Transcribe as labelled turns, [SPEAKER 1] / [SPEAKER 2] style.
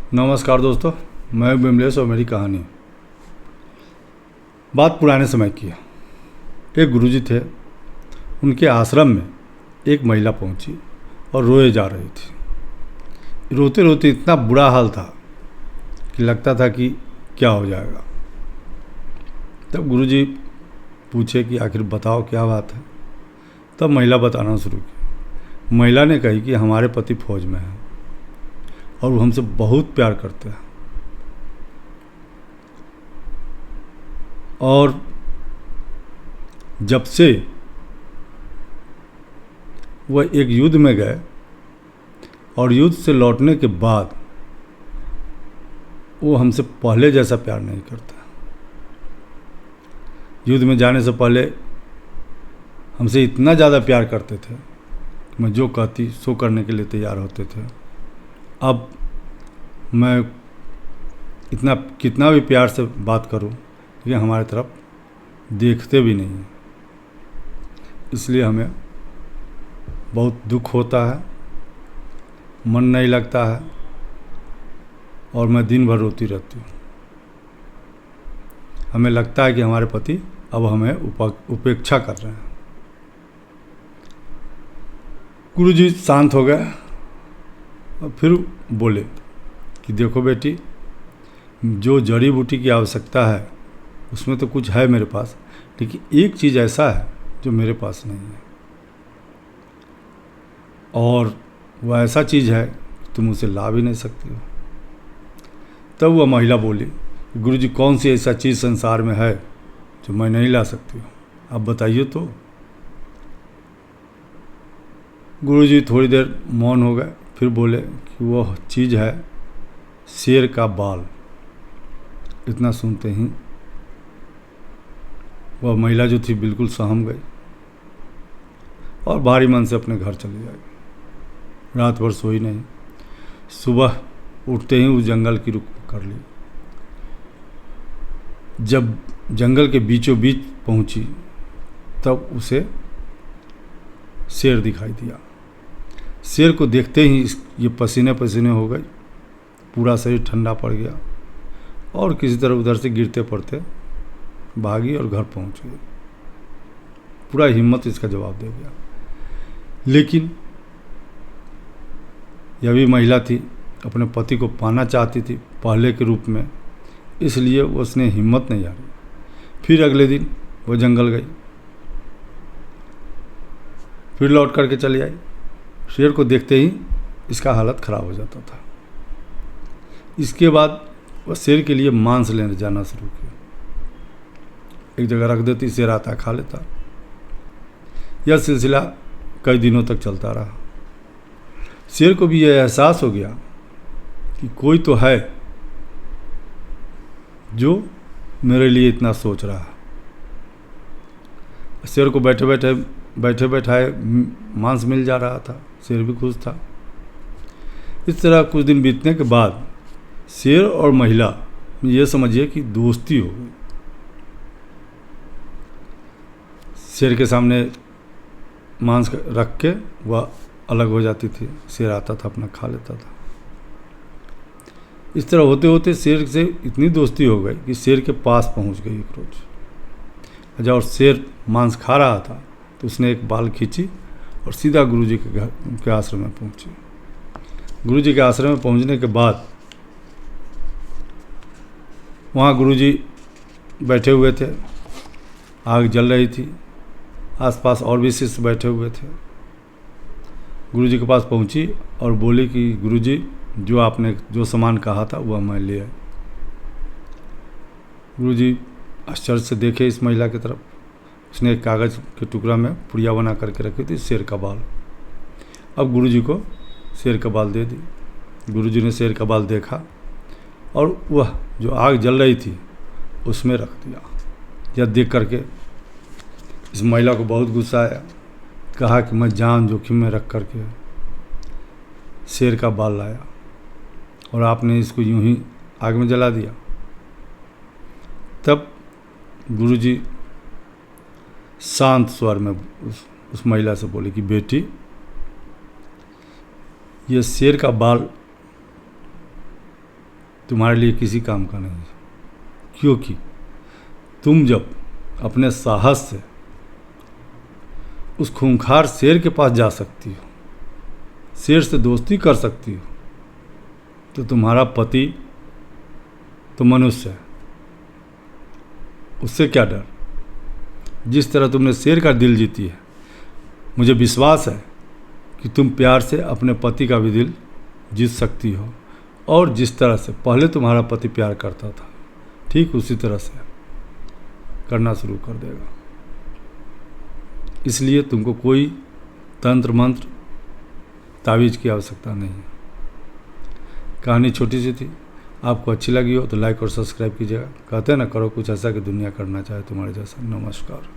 [SPEAKER 1] नमस्कार दोस्तों, मैं बिमलेश और मेरी कहानी। बात पुराने समय की है। एक गुरुजी थे। उनके आश्रम में एक महिला पहुंची और रोए जा रही थी। रोते रोते इतना बुरा हाल था कि लगता था कि क्या हो जाएगा। तब गुरुजी पूछे कि आखिर बताओ क्या बात है। तब महिला बताना शुरू की। महिला ने कही कि हमारे पति फौज में हैं और वो हमसे बहुत प्यार करते हैं, और जब से वह एक युद्ध में गए और युद्ध से लौटने के बाद वो हमसे पहले जैसा प्यार नहीं करता। युद्ध में जाने से पहले हमसे इतना ज़्यादा प्यार करते थे कि मैं जो कहती सो करने के लिए तैयार होते थे। अब मैं इतना कितना भी प्यार से बात करूं, ये हमारे तरफ देखते भी नहीं हैं। इसलिए हमें बहुत दुख होता है, मन नहीं लगता है और मैं दिन भर रोती रहती हूँ। हमें लगता है कि हमारे पति अब हमें उपेक्षा कर रहे हैं। गुरुजी शांत हो गए और फिर बोले कि देखो बेटी, जो जड़ी बूटी की आवश्यकता है उसमें तो कुछ है मेरे पास, लेकिन एक चीज़ ऐसा है जो मेरे पास नहीं है, और वह ऐसा चीज़ है कि तुम उसे ला भी नहीं सकती हो। तब वह महिला बोली, गुरुजी कौन सी ऐसा चीज़ संसार में है जो मैं नहीं ला सकती हूँ, आप बताइए तो। गुरुजी थोड़ी देर मौन हो गए, फिर बोले कि वह चीज़ है शेर का बाल। इतना सुनते ही वह महिला जो थी बिल्कुल सहम गई और भारी मन से अपने घर चली गई। रात भर सोई नहीं। सुबह उठते ही उस जंगल की रुख कर ली। जब जंगल के बीचों बीच पहुंची तब उसे शेर दिखाई दिया। शेर को देखते ही ये पसीने पसीने हो गई, पूरा शरीर ठंडा पड़ गया और किसी तरह उधर से गिरते पड़ते भागी और घर पहुंच गई। पूरा हिम्मत इसका जवाब दे गया। लेकिन यह भी महिला थी, अपने पति को पाना चाहती थी पहले के रूप में, इसलिए उसने हिम्मत नहीं हारी। फिर अगले दिन वो जंगल गई, फिर लौट करके चली आई। शेर को देखते ही इसका हालत ख़राब हो जाता था। इसके बाद वह शेर के लिए मांस लेने जाना शुरू किया। एक जगह रख देती, शेर आता खा लेता। यह सिलसिला कई दिनों तक चलता रहा। शेर को भी यह एहसास हो गया कि कोई तो है जो मेरे लिए इतना सोच रहा है। शेर को बैठे बैठाए मांस मिल जा रहा था, शेर भी खुश था। इस तरह कुछ दिन बीतने के बाद शेर और महिला, ये समझिए कि दोस्ती हो गई। शेर के सामने मांस रख के वह अलग हो जाती थी, शेर आता था अपना खा लेता था। इस तरह होते होते शेर से इतनी दोस्ती हो गई कि शेर के पास पहुंच गई एक रोज। जब शेर मांस खा रहा था तो उसने एक बाल खींची और सीधा गुरुजी के घर के आश्रम में पहुंची। गुरुजी के आश्रम में पहुंचने के बाद वहाँ गुरुजी बैठे हुए थे, आग जल रही थी, आसपास और भी शिष्य बैठे हुए थे। गुरुजी के पास पहुंची और बोली कि गुरुजी, जो आपने जो सामान कहा था वह मैं ले आई। गुरुजी आश्चर्य से देखे इस महिला की तरफ। उसने एक कागज़ के टुकड़ा में पुड़िया बना करके रखी थी, शेर का बाल। अब गुरुजी को शेर का बाल दे दी। गुरुजी ने शेर का बाल देखा और वह जो आग जल रही थी उसमें रख दिया। यह देख करके इस महिला को बहुत गुस्सा आया। कहा कि मैं जान जोखिम में रख करके शेर का बाल लाया और आपने इसको यूं ही आग में जला दिया। तब गुरुजी शांत स्वर में उस महिला से बोले कि बेटी, ये शेर का बाल तुम्हारे लिए किसी काम का नहीं है, क्योंकि तुम जब अपने साहस से उस खूंखार शेर के पास जा सकती हो, शेर से दोस्ती कर सकती हो, तो तुम्हारा पति तो मनुष्य है, उससे क्या डर। जिस तरह तुमने शेर का दिल जीती है, मुझे विश्वास है कि तुम प्यार से अपने पति का भी दिल जीत सकती हो, और जिस तरह से पहले तुम्हारा पति प्यार करता था, ठीक उसी तरह से करना शुरू कर देगा। इसलिए तुमको कोई तंत्र मंत्र तावीज़ की आवश्यकता नहीं है। कहानी छोटी सी थी, आपको अच्छी लगी हो तो लाइक और सब्सक्राइब कीजिएगा। कहते हैं ना, करो कुछ ऐसा कि दुनिया करना चाहे तुम्हारे जैसा। नमस्कार।